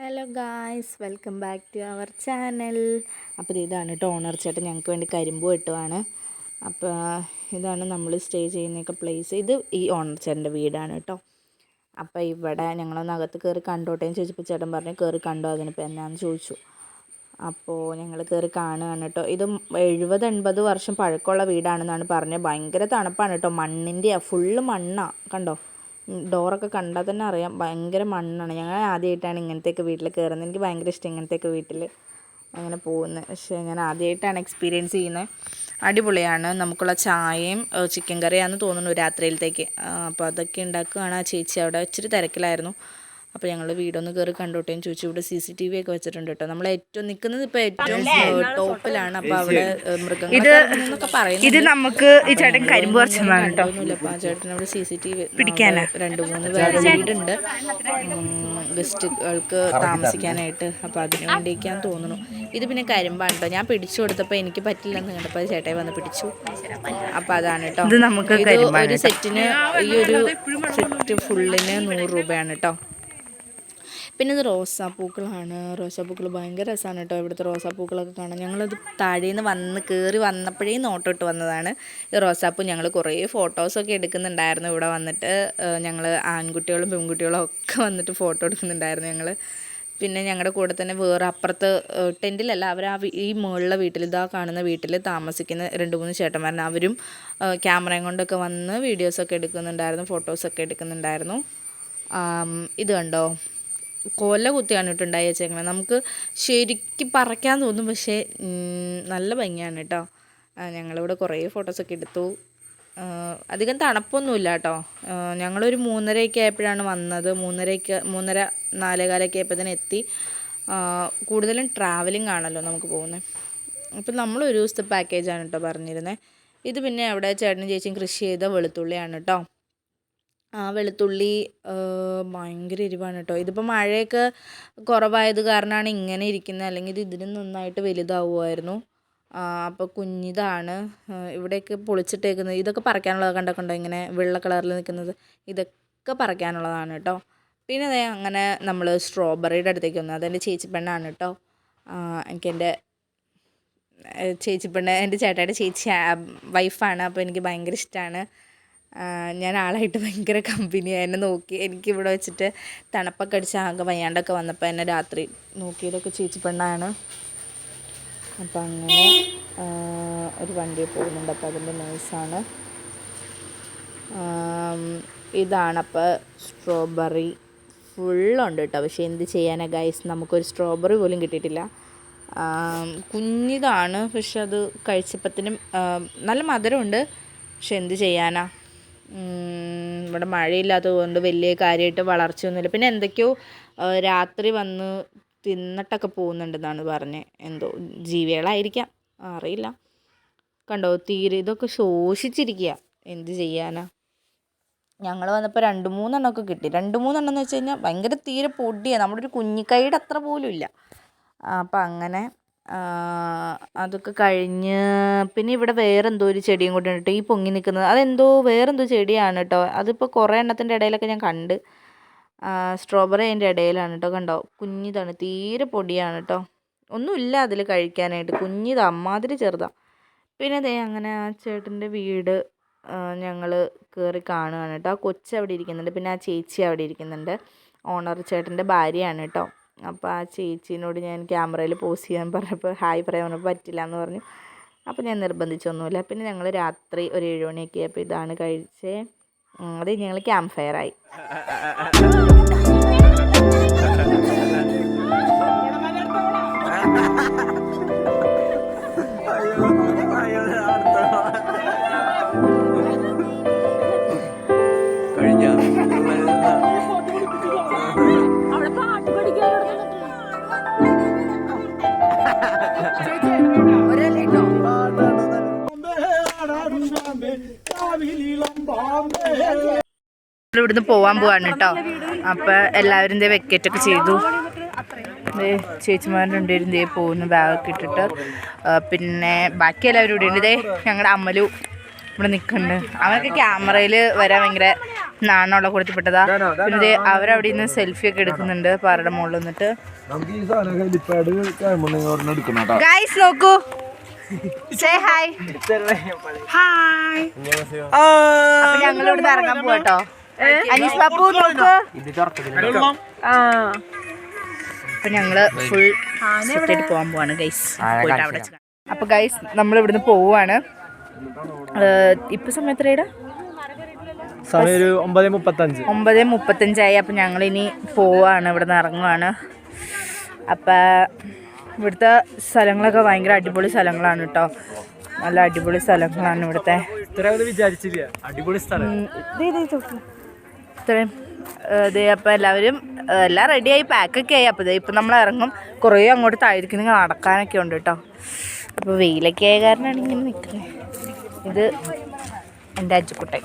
Hello guys, welcome back to our channel. അപ്പോൾ ഇതാണ് കേട്ടോ ഓണർ ചേട്ടൻ ഞങ്ങൾക്ക് വേണ്ടി കരിമ്പ് വെട്ടുവാണ്. അപ്പോൾ ഇതാണ് നമ്മൾ സ്റ്റേ ചെയ്യുന്നൊക്കെ പ്ലേസ്. ഇത് ഈ ഓണർ ചേട്ടൻ്റെ വീടാണ് കേട്ടോ. അപ്പോൾ ഇവിടെ ഞങ്ങളൊന്ന് അകത്ത് കയറി കണ്ടോട്ടേന്ന് ചോദിച്ചപ്പോൾ ചേട്ടൻ പറഞ്ഞു കയറി കണ്ടോ, അതിനിപ്പോൾ എന്നാന്ന് ചോദിച്ചു. അപ്പോൾ ഞങ്ങൾ കയറി കാണുകയാണ് കേട്ടോ. ഇത് 70-80 വർഷം പഴക്കമുള്ള വീടാണെന്നാണ് പറഞ്ഞത്. ഭയങ്കര തണുപ്പാണ് കേട്ടോ. മണ്ണിൻ്റെ ഫുള്ള് മണ്ണാണ് കണ്ടോ. ഡോറൊക്കെ കണ്ടാൽ തന്നെ അറിയാം ഭയങ്കര മണ്ണാണ്. ഞങ്ങൾ ആദ്യമായിട്ടാണ് ഇങ്ങനത്തെയൊക്കെ വീട്ടിൽ കയറുന്നത്. എനിക്ക് ഭയങ്കര ഇഷ്ടം ഇങ്ങനത്തെയൊക്കെ വീട്ടിൽ അങ്ങനെ പോകുന്നത്. പക്ഷേ ഞാൻ ആദ്യമായിട്ടാണ് എക്സ്പീരിയൻസ് ചെയ്യുന്നത്. അടിപൊളിയാണ്. നമുക്കുള്ള ചായയും ചിക്കൻ കറിയാണെന്ന് തോന്നുന്നു രാത്രിയിലത്തേക്ക്. അപ്പോൾ അതൊക്കെ ഉണ്ടാക്കുകയാണ് ആ ചേച്ചി. അവിടെ ഇച്ചിരി തിരക്കിലായിരുന്നു. അപ്പോൾ ഞങ്ങൾ വീടൊന്ന് കയറി കണ്ടോട്ടേന്ന് ചോദിച്ചു. ഇവിടെ CCTV ഒക്കെ വെച്ചിട്ടുണ്ട് കേട്ടോ. നമ്മൾ ഏറ്റവും നിൽക്കുന്നത് ഇപ്പോൾ ഏറ്റവും ടോപ്പിലാണ്. അപ്പോൾ അവിടെ മൃഗങ്ങളൊക്കെ പറയുന്നത് ഇത് നമുക്ക് ഈ ചേട്ടൻ കരിമ്പ് കുറച്ചതാണ് കേട്ടോ. അപ്പോൾ ആ ചേട്ടനവിടെ CCTV പിടിക്കാനാ 2-3 പേരുടെ വീടുണ്ട് ഗസ്റ്റുകൾക്ക് താമസിക്കാനായിട്ട്. അപ്പോൾ അതിന് വേണ്ടിയിരിക്കാന്ന് തോന്നുന്നു. ഇത് പിന്നെ കരിമ്പാണ് കേട്ടോ. ഞാൻ പിടിച്ചു കൊടുത്തപ്പോൾ എനിക്ക് പറ്റില്ലെന്ന് കണ്ടപ്പോൾ ചേട്ടായി വന്ന് പിടിച്ചു. അപ്പോൾ അതാണ് കേട്ടോ. ഇത് ഒരു സെറ്റിന് ഈ ഒരു സെറ്റ് ഫുള്ളിന് 100 രൂപയാണ് കേട്ടോ. പിന്നെ ഇത് റോസാപ്പൂക്കളാണ്. റോസാപ്പൂക്കൾ ഭയങ്കര രസമാണ് കേട്ടോ. ഇവിടുത്തെ റോസാപ്പൂക്കളൊക്കെ കാണാം. ഞങ്ങളത് താഴേന്ന് കയറി വന്നപ്പോഴേ നോട്ടിട്ട് വന്നതാണ് ഈ റോസാപ്പൂ. ഞങ്ങൾ കുറേ ഫോട്ടോസൊക്കെ എടുക്കുന്നുണ്ടായിരുന്നു ഇവിടെ വന്നിട്ട്. ഞങ്ങൾ ആൺകുട്ടികളും പെൺകുട്ടികളും ഒക്കെ വന്നിട്ട് ഫോട്ടോ എടുക്കുന്നുണ്ടായിരുന്നു ഞങ്ങൾ. പിന്നെ ഞങ്ങളുടെ കൂടെ തന്നെ വേറെ അപ്പുറത്ത് ടെൻറ്റിലല്ല, അവർ ഈ മുകളിലെ വീട്ടിൽ ഇതാ കാണുന്ന വീട്ടിൽ താമസിക്കുന്ന 2-3 ചേട്ടന്മാരാണ്. അവരും ക്യാമറയും കൊണ്ടൊക്കെ വന്ന് വീഡിയോസൊക്കെ എടുക്കുന്നുണ്ടായിരുന്നു, ഫോട്ടോസൊക്കെ എടുക്കുന്നുണ്ടായിരുന്നു. ഇത് കണ്ടോ, കൊല കുത്തിയാണ് ഇട്ടുണ്ടായി വെച്ചേക്കുന്നത്. നമുക്ക് ശരിക്കും പറിക്കാൻ തോന്നും, പക്ഷേ നല്ല ഭംഗിയാണ് കേട്ടോ. ഞങ്ങളിവിടെ കുറേ ഫോട്ടോസൊക്കെ എടുത്തു. അധികം തണുപ്പൊന്നുമില്ല കേട്ടോ. ഞങ്ങളൊരു 3:30 ആയപ്പോഴാണ് വന്നത്. 3:30 4:15 ആയപ്പോഴത്തേന് എത്തി. കൂടുതലും ട്രാവലിംഗ് ആണല്ലോ നമുക്ക് പോകുന്നത്. അപ്പം നമ്മളൊരു ദിവസത്തെ പാക്കേജാണ് കേട്ടോ പറഞ്ഞിരുന്നത്. ഇത് പിന്നെ അവിടെ ചേട്ടനും ചേച്ചിയും കൃഷി ചെയ്ത വെളുത്തുള്ളിയാണ് കേട്ടോ. വെളുത്തുള്ളി ഭയങ്കര എരിവാണ് കേട്ടോ. ഇതിപ്പോൾ മഴയൊക്കെ കുറവായത് കാരണമാണ് ഇങ്ങനെ ഇരിക്കുന്നത്. അല്ലെങ്കിൽ ഇത് ഇതിന് നന്നായിട്ട് വലുതാവുമായിരുന്നു. അപ്പോൾ കുഞ്ഞിതാണ്. ഇവിടെയൊക്കെ പൊളിച്ചിട്ടേക്കുന്നത്. ഇതൊക്കെ പറിക്കാനുള്ളത് കണ്ടോ, ഇങ്ങനെ വെള്ള കളറിൽ നിൽക്കുന്നത്. ഇതൊക്കെ പറിക്കാനുള്ളതാണ് കേട്ടോ. പിന്നെ അതേ അങ്ങനെ നമ്മൾ സ്ട്രോബെറിയുടെ അടുത്തേക്ക് വന്നു. അതെൻ്റെ ചേച്ചിപ്പെണ്ണാണ് കേട്ടോ. എനിക്കെൻ്റെ ചേച്ചിപ്പെണ്ണ് എൻ്റെ ചേട്ടായുടെ ചേച്ചി വൈഫാണ്. അപ്പോൾ എനിക്ക് ഭയങ്കര ഇഷ്ടമാണ്. ഞാൻ ആളായിട്ട് ഭയങ്കര കമ്പനിയാണ്. എന്നെ നോക്കി എനിക്കിവിടെ വെച്ചിട്ട് തണുപ്പൊക്കെ അടിച്ച് ആകെ വയ്യാണ്ടൊക്കെ വന്നപ്പോൾ എന്നെ രാത്രി നോക്കിയതൊക്കെ ചേച്ചി പെണ്ണാണ്. അപ്പം അങ്ങനെ ഒരു വണ്ടി പോകുന്നുണ്ട്. അപ്പോൾ അതിൻ്റെ നോയ്സാണ്. ഇതാണ് അപ്പോൾ സ്ട്രോബെറി ഫുള്ളുണ്ട് കേട്ടോ. പക്ഷേ എന്ത് ചെയ്യാനാ ഗൈസ്, നമുക്കൊരു സ്ട്രോബെറി പോലും കിട്ടിയിട്ടില്ല. കുഞ്ഞിതാണ്, പക്ഷെ അത് കഴിച്ചപ്പത്തിനും നല്ല മധുരമുണ്ട്. പക്ഷെ എന്ത് ചെയ്യാനാ, ഇവിടെ മഴയില്ലാത്തത് കൊണ്ട് വലിയ കാര്യമായിട്ട് വളർച്ചയൊന്നുമില്ല. പിന്നെ എന്തൊക്കെയോ രാത്രി വന്ന് തിന്നിട്ടൊക്കെ പോകുന്നുണ്ടെന്നാണ് പറഞ്ഞത്. എന്തോ ജീവികളായിരിക്കാം, അറിയില്ല. കണ്ടോ തീരെ ഇതൊക്കെ ശോഷിച്ചിരിക്കുക. എന്ത് ചെയ്യാനാ. ഞങ്ങൾ വന്നപ്പോൾ 2-3 എണ്ണമൊക്കെ കിട്ടി. 2-3 എണ്ണം എന്ന് വെച്ച് കഴിഞ്ഞാൽ ഭയങ്കര തീരെ പൊടിയാണ്. നമ്മുടെ ഒരു കുഞ്ഞിക്കൈയുടെ അത്ര പോലും ഇല്ല. അപ്പം അങ്ങനെ അതൊക്കെ കഴിഞ്ഞ് പിന്നെ ഇവിടെ വേറെന്തോ ഒരു ചെടിയും കൂടെ ഉണ്ട്. ഈ പൊങ്ങി നിൽക്കുന്നത് അതെന്തോ വേറെന്തോ ചെടിയാണ് കേട്ടോ. അതിപ്പോൾ കുറേ എണ്ണത്തിൻ്റെ ഇടയിലൊക്കെ ഞാൻ കണ്ട്. സ്ട്രോബെറി അതിൻ്റെ ഇടയിലാണ് കേട്ടോ. കണ്ടോ കുഞ്ഞിതാണ്, തീരെ പൊടിയാണ് കേട്ടോ. ഒന്നുമില്ല അതിൽ കഴിക്കാനായിട്ട്. കുഞ്ഞിത് അമ്മാതിരി ചെറുതാണ്. പിന്നെ അതേ അങ്ങനെ ആ ചേട്ടൻ്റെ വീട് ഞങ്ങൾ കയറി കാണുകയാണ് കേട്ടോ. ആ കൊച്ച് അവിടെ ഇരിക്കുന്നുണ്ട്. പിന്നെ ആ ചേച്ചി അവിടെ ഇരിക്കുന്നുണ്ട്. ഓണർ ചേട്ടൻ്റെ ഭാര്യയാണ് കേട്ടോ. അപ്പോൾ ആ ചേച്ചീനോട് ഞാൻ ക്യാമറയിൽ പോസ് ചെയ്യാൻ പറഞ്ഞപ്പോൾ ഹായ് പറയാൻ പറഞ്ഞപ്പോൾ പറ്റില്ല എന്ന് പറഞ്ഞു. അപ്പോൾ ഞാൻ നിർബന്ധിച്ചൊന്നുമില്ല. പിന്നെ ഞങ്ങൾ രാത്രി ഒരു 7 മണിയൊക്കെ ആയപ്പോൾ ഇതാണ് കഴിച്ചേ. അത് ഞങ്ങൾ ക്യാമ്പ് ഫയറായി. ഇവിടുന്ന് പോവാൻ പോവാണ് കേട്ടോ. അപ്പോൾ എല്ലാവരും ഇതേ വെക്കേറ്റൊക്കെ ചെയ്തു. ചേച്ചിമാരുണ്ട് ഇതേ പോകുന്നു ബാഗൊക്കെ ഇട്ടിട്ട്. പിന്നെ ബാക്കി എല്ലാവരും ഇവിടെ ഉണ്ട്. ഇതേ ഞങ്ങളുടെ അമ്മലു ഇവിടെ നിൽക്കുന്നുണ്ട്. അവനൊക്കെ ക്യാമറയിൽ വരാൻ ഭയങ്കര നാണമുള്ള കൊടുത്തിപ്പെട്ടതാ. പിന്നെ അവരവിടെ നിന്ന് സെൽഫി ഒക്കെ എടുക്കുന്നുണ്ട് പാറയുടെ മുകളിൽ നിന്നിട്ട്. ഗൈസ് നോക്കൂ, സേ ഹായ്. ഹായ്. അപ്പൊ ഞങ്ങൾ ഇവിടെ നിന്ന് ഇറങ്ങാൻ പോവാട്ടോ. അനീസ് ബാബു നോക്ക്. അപ്പൊ ഞങ്ങള് ഫുൾ സെറ്റായിട്ട് പോകാൻ പോവാണ് ഗൈസ്. അപ്പൊ ഗൈസ് നമ്മൾ ഇവിടുന്ന് പോവാണ്. ഇപ്പൊ സമയത്രയുടെ 9:35. അപ്പൊ ഞങ്ങളിനി പോവാണ്, ഇവിടുന്ന് ഇറങ്ങുവാണ്. അപ്പൊ ഇവിടുത്തെ സ്ഥലങ്ങളൊക്കെ ഭയങ്കര അടിപൊളി സ്ഥലങ്ങളാണ് കേട്ടോ. നല്ല അടിപൊളി സ്ഥലങ്ങളാണ് ഇവിടുത്തെ. ഇത്രയും അപ്പം എല്ലാവരും എല്ലാം റെഡിയായി പാക്കൊക്കെ ആയി. അപ്പോൾ ഇപ്പം നമ്മൾ ഇറങ്ങും. കുറേ അങ്ങോട്ട് താഴേക്ക് നടക്കാനൊക്കെ ഉണ്ട് കേട്ടോ. അപ്പോൾ വെയിലൊക്കെ ആയ കാരണമാണ് ഇങ്ങനെ നിൽക്കുന്നത്. ഇത് എൻ്റെ അച്ചുക്കുട്ടൻ.